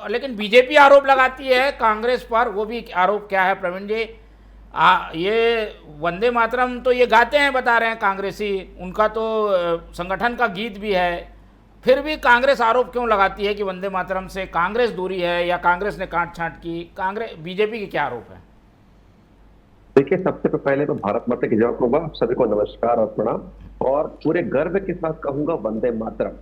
लेकिन बीजेपी आरोप लगाती है कांग्रेस पर, वो भी आरोप क्या है प्रवीण जी? ये वंदे मातरम तो ये गाते हैं, बता रहे हैं कांग्रेसी, उनका तो संगठन का गीत भी है, फिर भी कांग्रेस आरोप क्यों लगाती है कि वंदे मातरम से कांग्रेस दूरी है या कांग्रेस ने काट छांट की? कांग्रेस बीजेपी के क्या आरोप है? देखिए, सबसे पहले तो भारत माता की जय कहूंगा, आप सभी को नमस्कार और प्रणाम, और पूरे गर्व के साथ कहूंगा वंदे मातरम।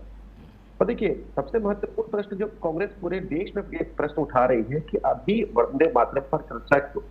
और देखिए, सबसे महत्वपूर्ण प्रश्न जो कांग्रेस पूरे देश में ये प्रश्न उठा रही है कि अभी वंदे मातरम पर चर्चा क्यों?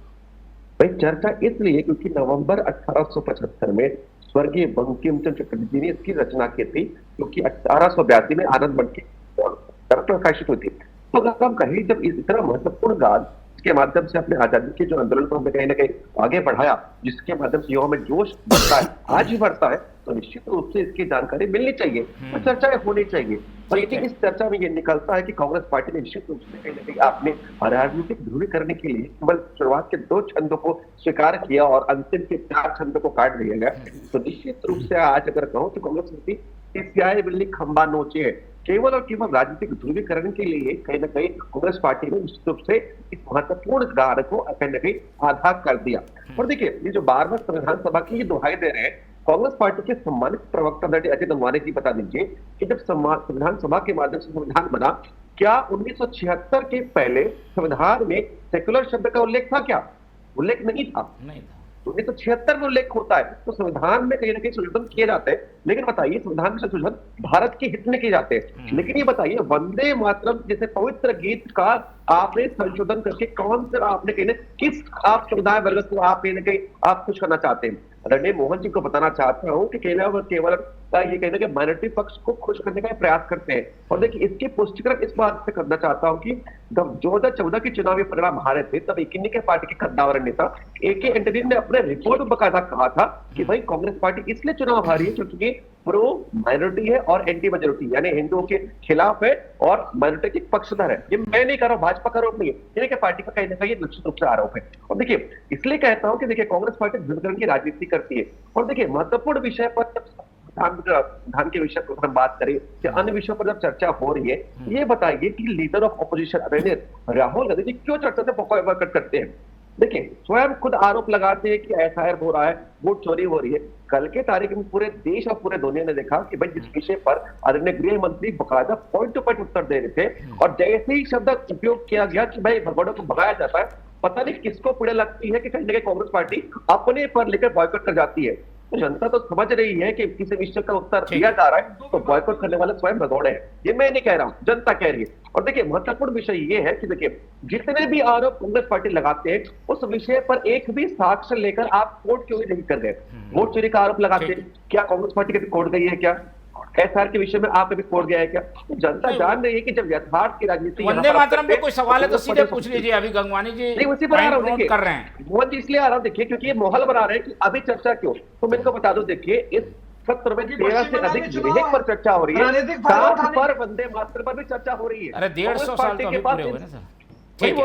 भाई, चर्चा इसलिए क्योंकि नवंबर 1875 में स्वर्गीय बंकिम चंद्र चटर्जी ने इसकी रचना की थी, क्योंकि 1882 में आनंद मठ की प्रकाशित हुई थी। तो अगर हम कहें, जब इतना महत्वपूर्ण गान के माध्यम से अपने आजादी के जो आंदोलन को हमने कहीं ना कहीं आगे बढ़ाया, जिसके माध्यम से युवाओं में जोश बढ़ता है, आज भी बढ़ता है, तो निश्चित रूप से इसकी जानकारी मिलनी चाहिए और चर्चाएं होनी चाहिए। और लेकिन इस चर्चा में ये निकलता है कि कांग्रेस पार्टी ने निश्चित रूप से कहीं ना कहीं आपने राजनीतिक ध्रुवीकरण के लिए केवल शुरुआत के 2 छंदों को स्वीकार किया और अंतिम के 4 छंदों को काट दिया गया। तो निश्चित रूप से आज अगर कहूं तो कांग्रेस बिल्ली खंबा नोचे है, केवल और केवल राजनीतिक ध्रुवीकरण के लिए कहीं ना कहीं कांग्रेस पार्टी ने निश्चित रूप से इस महत्वपूर्ण गान को कहीं ना कहीं आधा कर दिया। और देखिए, ये जो बार बार संविधान सभा की ये दुहाई दे रहे हैं, कांग्रेस पार्टी के सम्मानित प्रवक्ता अजय गंगवानी जी बता दीजिए कि जब संविधान सभा के माध्यम से संविधान बना, क्या 1976 के पहले संविधान में सेक्युलर शब्द का उल्लेख था? क्या उल्लेख नहीं था? 1976 में उल्लेख होता है, तो संविधान में कहीं ना कहीं संशोधन किए जाते हैं। लेकिन बताइए, संविधान में संशोधन भारत के हित में किए जाते हैं, लेकिन ये बताइए, वंदे मातरम जैसे पवित्र गीत का आपने संशोधन करके कौन से आपने कहीं किस आप समुदाय वर्ग को आप कहीं ना कहीं आप खुश करना चाहते हैं? रणदीप मोहन जी को बताना चाहता हूं कि केवल ये कहना कि माइनॉरिटी पक्ष को खुश करने का प्रयास करते हैं। और देखिए, इसकी पुष्टिकरण इस बात से करना चाहता हूं कि जब 2014 के चुनावी परिणाम हारे थे, तब एक के पार्टी के कद्दावर नेता AK एंटनी ने अपने रिपोर्ट में बकायदा कहा था कि भाई, कांग्रेस पार्टी इसलिए चुनाव हारी है क्योंकि प्रो माइनॉरिटी है और एंटी मेजोरिटी, यानी हिंदुओं के खिलाफ है और माइनॉरिटी के पक्षधर है। ये मैं नहीं कर रहा हूं, भाजपा का आरोप नहीं है, के पार्टी का कहीं ना कहीं निश्चित रूप से आरोप है। और देखिए, इसलिए कहता हूं कि देखिए, कांग्रेस पार्टी ध्रुवीकरण की राजनीति करती है। और देखिए, महत्वपूर्ण विषय पर धान के विषय पर हम बात करें या अन्य विषयों पर जब चर्चा हो रही है, ये बताइए कि leader of opposition Rahul Gandhi ji क्यों चर्चा से बॉयकॉट करते हैं? देखिए, स्वयं खुद आरोप लगाते हैं कि SIR हो रहा है, वोट चोरी हो रही है। कल के तारीख में पूरे देश और पूरे दुनिया ने देखा कि भाई, जिस विषय पर आदरणीय गृह मंत्री बकायदा पॉइंट टू पॉइंट उत्तर दे रहे थे, और जैसे ही शब्द उपयोग किया गया कि भाई भगवानों को भगाया जाता है, पता नहीं किसको पीड़ा लगती है कि कहीं ना कहीं कांग्रेस पार्टी अपने पर लेकर बॉयकॉट कर जाती है। तो जनता तो समझ रही है कि किसी विषय का उत्तर दिया जा रहा है तो बॉयकॉट करने वाले स्वयं भगोड़े हैं। ये मैं नहीं कह रहा हूं, जनता कह रही है। और देखिए, महत्वपूर्ण विषय ये है कि देखिए, जितने भी आरोप कांग्रेस पार्टी लगाते हैं, उस विषय पर एक भी साक्ष्य लेकर आप कोर्ट क्यों नहीं कर रहे? वोट चोरी का आरोप लगाते हैं, क्या कांग्रेस पार्टी कभी कोर्ट गई है? क्या SR के विषय में आप कभी कोर्ट गया है? क्या जनता जान रही है कि जब यथार्थ की राजनीति वंदे मातरम पे कोई सवाल है तो सीधे पूछ लीजिए, अभी गंगवानी जी नहीं उसी पर आ रहा हूं, देखिए कर रहे हैं। मोहन जी इसलिए आ रहा हूं, देखिए, क्योंकि ये माहौल बना रहे हैं कि अभी चर्चा क्यों। तो मैं इनको बता दूं, देखिए, इस सत्र में 13 से अधिक विधेयक पर चर्चा हो रही है, 7 पर वंदे मातरम पर भी चर्चा हो रही है। अरे 150 साल तो अभी पूरे हुए ना सर। ठीक है।